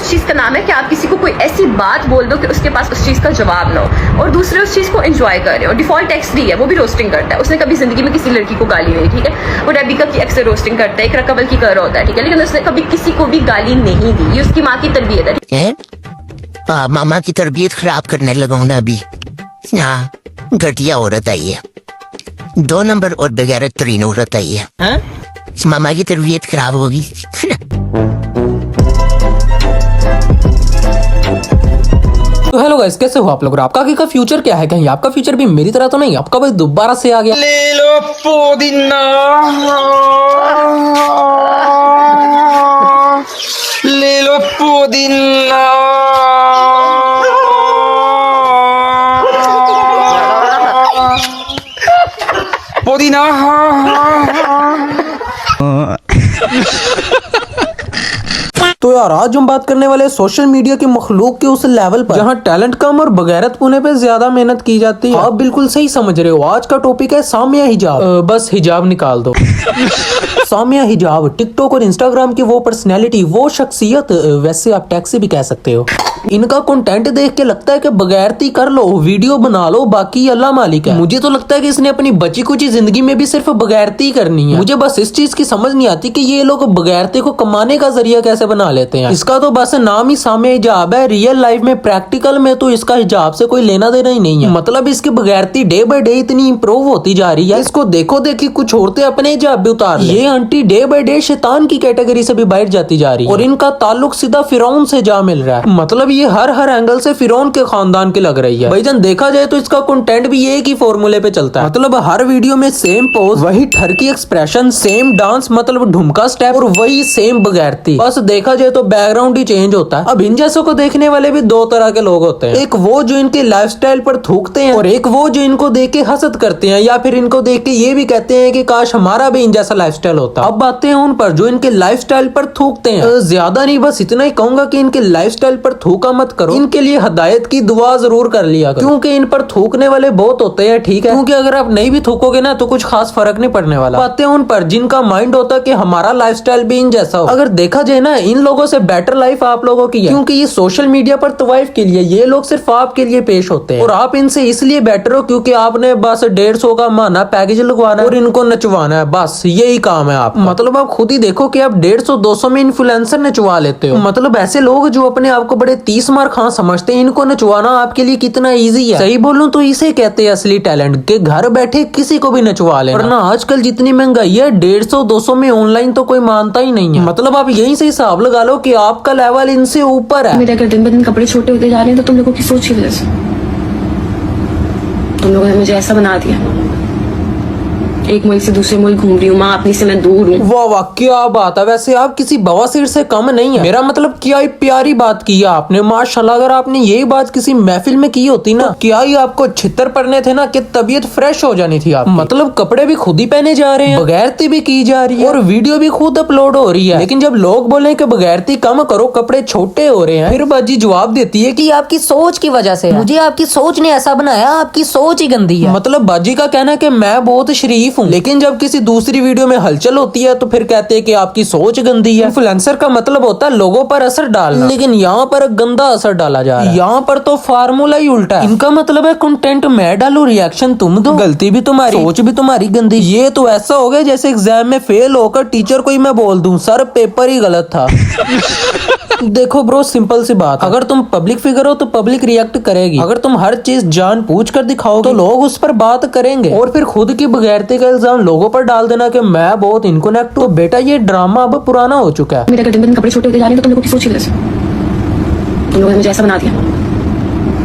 उस चीज का नाम है कि आप किसी को कोई ऐसी बात बोल दो कि उसके पास उस चीज का जवाब ना हो, और दूसरे उस चीज को एंजॉय कर रहे हो। डिफॉल्ट एक्स3 है, वो भी रोस्टिंग करता है, उसने कभी जिंदगी में किसी लड़की को गाली नहीं, ठीक है। वो रेबिका की अक्सर रोस्टिंग करता है, इकरा कबल की कर रहा होता है, ठीक है, लेकिन उसने कभी किसी को भी गाली नहीं दी। ये उसकी माँ की तरबियत है। मामा की तरबियत खराब करने लगा हूं ना अभी। हाँ, घटिया औरत आई है, 2 नंबर और बगैर तरीन औरत आई है। मामा की तरबियत खराब होगी। तो हेलो गाइस, कैसे हो आप लोग? आपका आगे का फ्यूचर क्या है? कहीं आपका फ्यूचर भी मेरी तरह तो नहीं? आपका भाई दोबारा से आ गया। ले लो पुदीना, ले लो पुदीना। पुदीना। तो यार आज हम बात करने वाले सोशल मीडिया की मखलूक के उस लेवल पर जहाँ टैलेंट कम और बगैरत पुणे पे ज्यादा मेहनत की जाती है। आप बिल्कुल सही समझ रहे हो। आज का टॉपिक है सामिया हिजाब। बस हिजाब निकाल दो। सामिया हिजाब टिकटॉक और इंस्टाग्राम की वो पर्सनैलिटी, वो शख्सियत, वैसे आप टैक्सी भी कह सकते हो। इनका कंटेंट देख के लगता है कि बगैरती कर लो, वीडियो बना लो, बाकी अल्लाह मालिक है। मुझे तो लगता है कि इसने अपनी बची कुची जिंदगी में भी सिर्फ बगैरती करनी है। मुझे बस इस चीज की समझ नहीं आती कि ये लोग बगैरती को कमाने का जरिया कैसे बना लेते हैं। इसका तो बस नाम ही सामिया हिजाब है। रियल लाइफ में, प्रैक्टिकल में तो इसका हिजाब से कोई लेना देना ही नहीं है। मतलब इसकी बगैरती डे बाय डे इतनी इंप्रूव होती जा रही है। इसको देखो देखी कुछ औरतें अपने हिजाब भी उतार ले। ये आंटी डे बाय डे शैतान की कैटेगरी से भी बाहर जाती जा रही है और इनका ताल्लुक सीधा फिरौन से जा मिल रहा है। मतलब ये हर एंगल से फिरौन के खानदान की लग रही है। भाईजान देखा जाए तो इसका कंटेंट भी एक ही फॉर्मूले पे चलता है। मतलब हर वीडियो में सेम पोज, वही ठरकी एक्सप्रेशन, सेम डांस, मतलब ढुमका स्टेप, और वही सेम बगैरती। बस देखा जाए तो बैकग्राउंड ही चेंज होता है। अब इन जैसों को देखने वाले भी 2 तरह के लोग होते हैं। एक वो जो इनके लाइफस्टाइल पर थूकते हैं, और एक वो जो इनको देख के हसद करते हैं, या फिर इनको देख के ये भी कहते हैं कि काश हमारा भी इन जैसा लाइफस्टाइल होता। अब बातें हैं उन पर जो इनके लाइफस्टाइल पर थूकते हैं। ज्यादा नहीं, बस इतना ही कहूंगा कि इनके लाइफस्टाइल पर थूका मत करो। इनके लिए हदायत की दुआ जरूर कर लिया करो, क्योंकि इन पर थूकने वाले बहुत होते हैं, ठीक है। क्योंकि अगर आप नहीं भी थूकोगे ना तो कुछ खास फर्क नहीं पड़ने वाला। बातें उन पर जिनका माइंड होता है कि हमारा लाइफस्टाइल भी इन जैसा हो। अगर देखा जाए ना, इन लोगों से बेटर लाइफ आप लोगों की है, क्योंकि ये सोशल मीडिया पर तवाइफ के लिए ये लोग सिर्फ आपके लिए पेश होते हैं, और आप इनसे इसलिए बेटर हो क्योंकि आपने बस 150 का माना पैकेज लगवाना है और इनको नचवाना है। बस यही काम है आप। मतलब आप खुद ही देखो कि आप 150-200 में इन्फ्लुएंसर नचवा लेते हो। मतलब ऐसे लोग जो अपने आप को बड़े 30 मार खां समझते हैं, इनको नचवाना आपके लिए कितना इजी है। सही बोलूं तो इसे कहते हैं असली टैलेंट, के घर बैठे किसी को भी नचवा लेना। वरना आजकल जितनी महंगाई है, 150-200 में ऑनलाइन तो कोई मानता ही नहीं है। मतलब आप यहीं से हिसाब लगा लो कि आपका लेवल इनसे ऊपर है। मेरे अगर दिन ब दिन कपड़े छोटे होते जा रहे हैं तो तुम लोगों की सोच की वजह से तुम लोगों ने मुझे ऐसा बना दिया। एक मुल्क से दूसरे मुल्क घूम रही हूँ, माँ अपनी से मैं दूर हूँ। वाह वाह, क्या बात है। वैसे आप किसी बवासीर से कम नहीं है। मेरा मतलब क्या ही प्यारी बात की है आपने, माशाल्लाह। अगर आपने यही बात किसी महफिल में की होती ना, तो क्या ही आपको छितर पड़ने थे ना, कि तबीयत फ्रेश हो जानी थी आप। मतलब कपड़े भी खुद ही पहने जा रहे हैं, बगैरती भी की जा रही है, और वीडियो भी खुद अपलोड हो रही है। लेकिन जब लोग बोले कि बगैरती कम करो, कपड़े छोटे हो रहे हैं, फिर बाजी जवाब देती है कि आपकी सोच की वजह से, मुझे आपकी सोच ने ऐसा बनाया, आपकी सोच ही गंदी है। मतलब बाजी का कहना है कि मैं बहुत शरीफ हूँ, लेकिन जब किसी दूसरी वीडियो में हलचल होती है तो फिर कहते हैं कि आपकी सोच गंदी है। इन्फ्लुएंसर का मतलब होता है लोगों पर असर डालना, लेकिन यहाँ पर गंदा असर डाला जा रहा है। यहाँ पर तो फार्मूला ही उल्टा है। इनका मतलब है कंटेंट मैं डालूं, रिएक्शन तुम दो, गलती भी तुम्हारी, सोच भी तुम्हारी गंदी। ये तो ऐसा हो गया जैसे एग्जाम में फेल होकर टीचर को ही मैं बोल दूं सर पेपर ही गलत था। देखो ब्रो, सिंपल सी बात, अगर तुम पब्लिक फिगर हो तो पब्लिक रिएक्ट करेगी। अगर तुम हर चीज जान पूछ कर दिखाओगे तो लोग उस पर बात करेंगे। और फिर खुद की बगैरती का इल्जाम लोगों पर डाल देना कि मैं बहुत इनकनेक्ट हूँ, तो बेटा ये ड्रामा अब पुराना हो चुका है। मेरे अगर दिन ब दिन कपड़े छोटे होते जा रहे हैं तो तुम लोगों की सोच की वजह से तुम लोगों ने मुझे ऐसा बना दिया।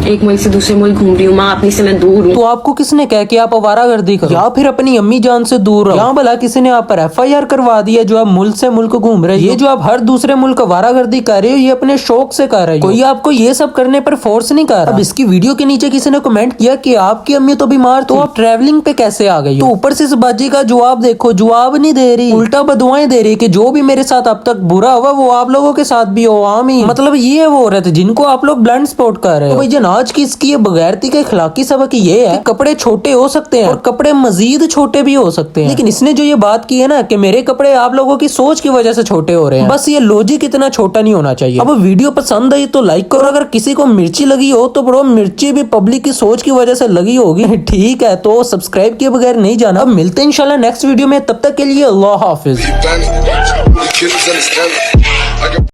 एक मुल्क से दूसरे मुल्क घूम रही हूँ, माँ अपनी से मैं दूर हूँ। तो आपको किसने कहा कि आप आवारागर्दी करो या फिर अपनी अम्मी जान से दूर रहो? यहाँ भला किसी ने आप पर FIR करवा दी है जो आप मुल्क से मुल्क घूम रहे हो? ये जो आप हर दूसरे मुल्क आवारागर्दी कर रहे हो, ये अपने शौक से कर रहे हो, कोई आपको ये सब करने पर फोर्स नहीं कर रहा। अब इसकी वीडियो के नीचे किसी ने कमेंट किया कि आपकी अम्मी तो बीमार, तो आप ट्रैवलिंग पे कैसे आ गई हो? तो ऊपर से इस बाजी का जवाब देखो, जवाब नहीं दे रही, उल्टा बदुआएं दे रही कि जो भी मेरे साथ अब तक बुरा हुआ वो आप लोगों के साथ भी हो। आमीन। मतलब ये है वो औरत जिनको आप लोग ब्लाइंड स्पॉट कर रहे हो। भाई जन आज की इसकी ये बगैरती का इखलाकी सबक ये है कि कपड़े छोटे हो सकते हैं और कपड़े मजीद छोटे भी हो सकते हैं, लेकिन इसने जो ये बात की है ना कि मेरे कपड़े आप लोगों की सोच की वजह से छोटे हो रहे हैं, बस ये लॉजिक इतना छोटा नहीं होना चाहिए। अब वीडियो पसंद आई तो लाइक करो, अगर किसी को मिर्ची लगी हो तो ब्रो मिर्ची भी पब्लिक की सोच की वजह से लगी होगी, ठीक है, तो सब्सक्राइब किए बगैर नहीं जाना। अब मिलते हैं इंशाल्लाह नेक्स्ट वीडियो में, तब तक के लिए अल्लाह हाफिज।